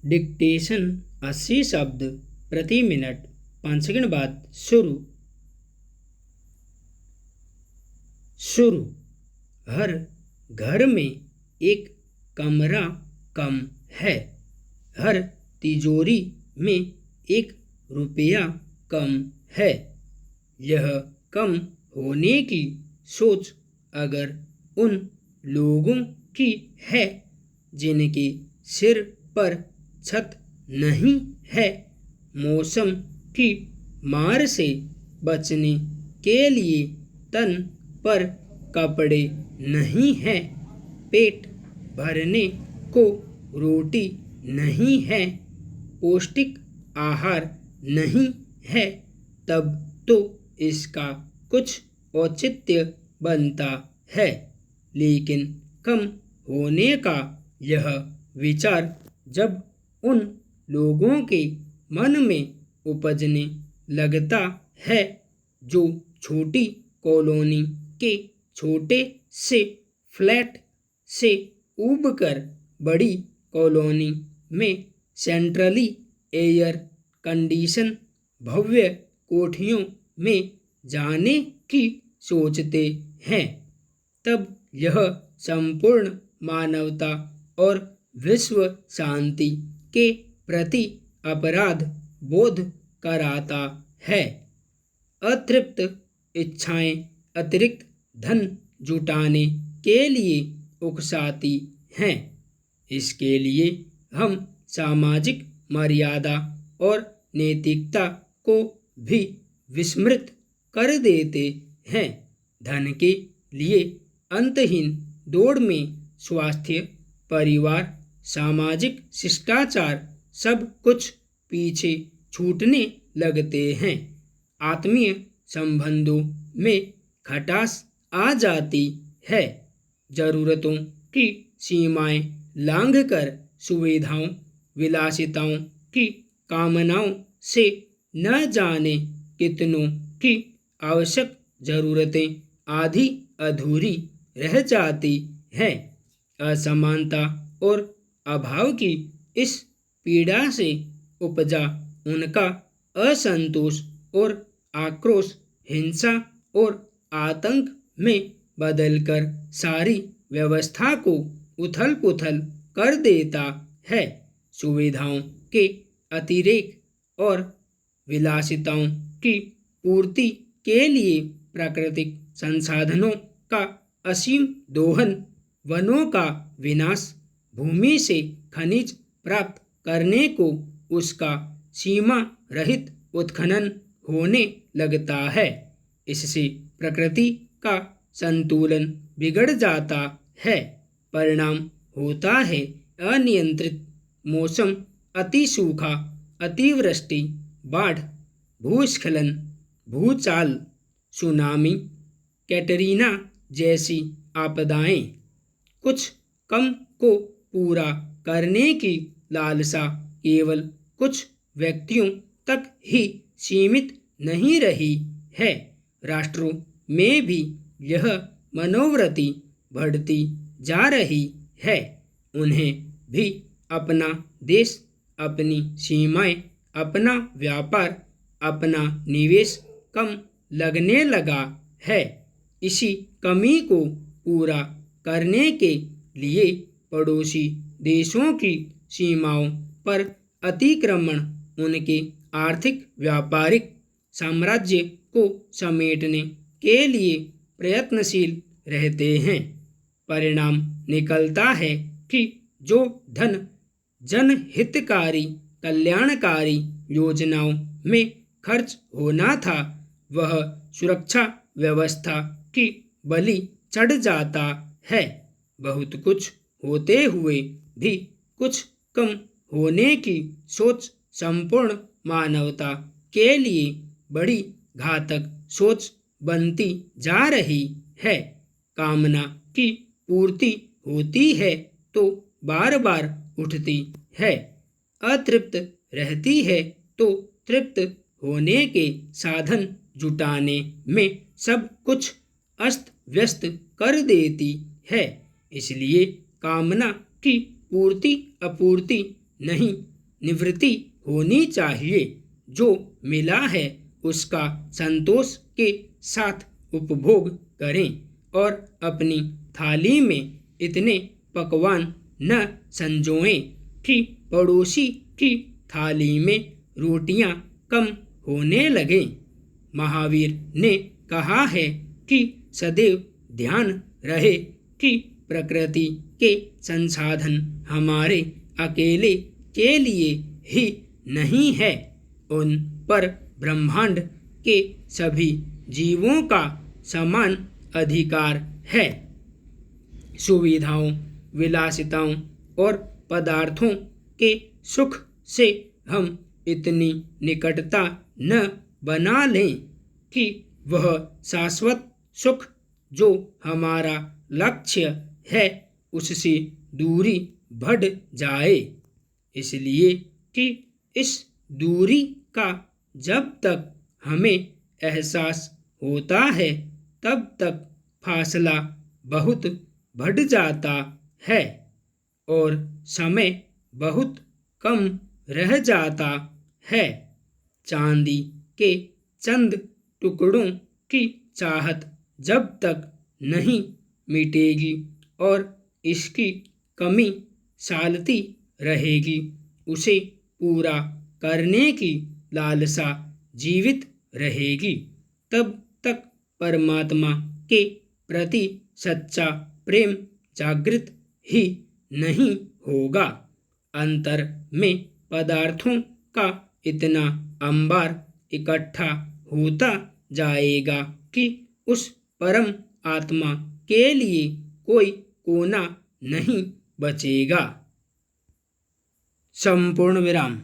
Dictation 80 शब्द प्रति minute. 5 second बाद शुरू। शुरू। हर घर में एक कमरा कम है। हर तिजोरी में एक रुपया कम है। यह कम होने की सोच अगर उन लोगों की है जिनके सिर पर छत नहीं है, मौसम की मार से बचने के लिए तन पर कपड़े नहीं है, पेट भरने को रोटी नहीं है, पौष्टिक आहार नहीं है, तब तो इसका कुछ औचित्य बनता है। लेकिन कम होने का यह विचार जब उन लोगों के मन में उपजने लगता है जो छोटी कॉलोनी के छोटे से फ्लैट से उबकर बड़ी कॉलोनी में सेंट्रली एयर कंडीशन भव्य कोठरियों में जाने की सोचते हैं, तब यह संपूर्ण मानवता और विश्व शांति के प्रति अपराध बोध कराता है। अतृप्त इच्छाएं अतिरिक्त धन जुटाने के लिए उकसाती हैं। इसके लिए हम सामाजिक मर्यादा और नैतिकता को भी विस्मृत कर देते हैं। धन के लिए अंतहीन दौड़ में स्वास्थ्य, परिवार, सामाजिक शिष्टाचार सब कुछ पीछे छूटने लगते हैं। आत्मीय संबंधों में खटास आ जाती है। जरूरतों की सीमाएं लांघकर सुविधाओं, विलासिताओं की कामनाओं से न जाने कितनों की आवश्यक जरूरतें आधी अधूरी रह जाती हैं। असमानता और अभाव की इस पीड़ा से उपजा उनका असंतोष और आक्रोश हिंसा और आतंक में बदलकर सारी व्यवस्था को उथल-पुथल कर देता है। सुविधाओं के अतिरेक और विलासिताओं की पूर्ति के लिए प्राकृतिक संसाधनों का असीम दोहन, वनों का विनाश, भूमि से खनिज प्राप्त करने को उसका सीमा रहित उत्खनन होने लगता है। इससे प्रकृति का संतुलन बिगड़ जाता है। परिणाम होता है अनियंत्रित मौसम, अति सूखा, अतिवृष्टि, बाढ़, भूस्खलन, भूचाल, सुनामी, कैटरीना जैसी आपदाएं। कुछ कम को पूरा करने की लालसा केवल कुछ व्यक्तियों तक ही सीमित नहीं रही है। राष्ट्रों में भी यह मनोवृत्ति बढ़ती जा रही है। उन्हें भी अपना देश, अपनी सीमाएं, अपना व्यापार, अपना निवेश कम लगने लगा है। इसी कमी को पूरा करने के लिए पड़ोसी देशों की सीमाओं पर अतिक्रमण उनके आर्थिक व्यापारिक साम्राज्य को समेटने के लिए प्रयत्नशील रहते हैं। परिणाम निकलता है कि जो धन जनहितकारी कल्याणकारी योजनाओं में खर्च होना था, वह सुरक्षा व्यवस्था की बलि चढ़ जाता है। बहुत कुछ होते हुए भी कुछ कम होने की सोच संपूर्ण मानवता के लिए बड़ी घातक सोच बनती जा रही है। कामना की पूर्ति होती है तो बार बार उठती है, अतृप्त रहती है तो तृप्त होने के साधन जुटाने में सब कुछ अस्त व्यस्त कर देती है। इसलिए कामना की पूर्ति अपूर्ति नहीं, निवृत्ति होनी चाहिए। जो मिला है उसका संतोष के साथ उपभोग करें और अपनी थाली में इतने पकवान न संजोएं कि पड़ोसी की थाली में रोटियां कम होने लगें। महावीर ने कहा है कि सदैव ध्यान रहे कि प्रकृति के संसाधन हमारे अकेले के लिए ही नहीं है, उन पर ब्रह्मांड के सभी जीवों का समान अधिकार है। सुविधाओं, विलासिताओं और पदार्थों के सुख से हम इतनी निकटता न बना लें कि वह शाश्वत सुख जो हमारा लक्ष्य है उससे दूरी बढ़ जाए। इसलिए कि इस दूरी का जब तक हमें एहसास होता है तब तक फासला बहुत बढ़ जाता है और समय बहुत कम रह जाता है। चांदी के चंद टुकड़ों की चाहत जब तक नहीं मिटेगी और इसकी कमी सालती रहेगी, उसे पूरा करने की लालसा जीवित रहेगी, तब तक परमात्मा के प्रति सच्चा प्रेम जागृत ही नहीं होगा। अंतर में पदार्थों का इतना अंबार इकट्ठा होता जाएगा कि उस परम आत्मा के लिए कोई कोना नहीं बचेगा। संपूर्ण विराम।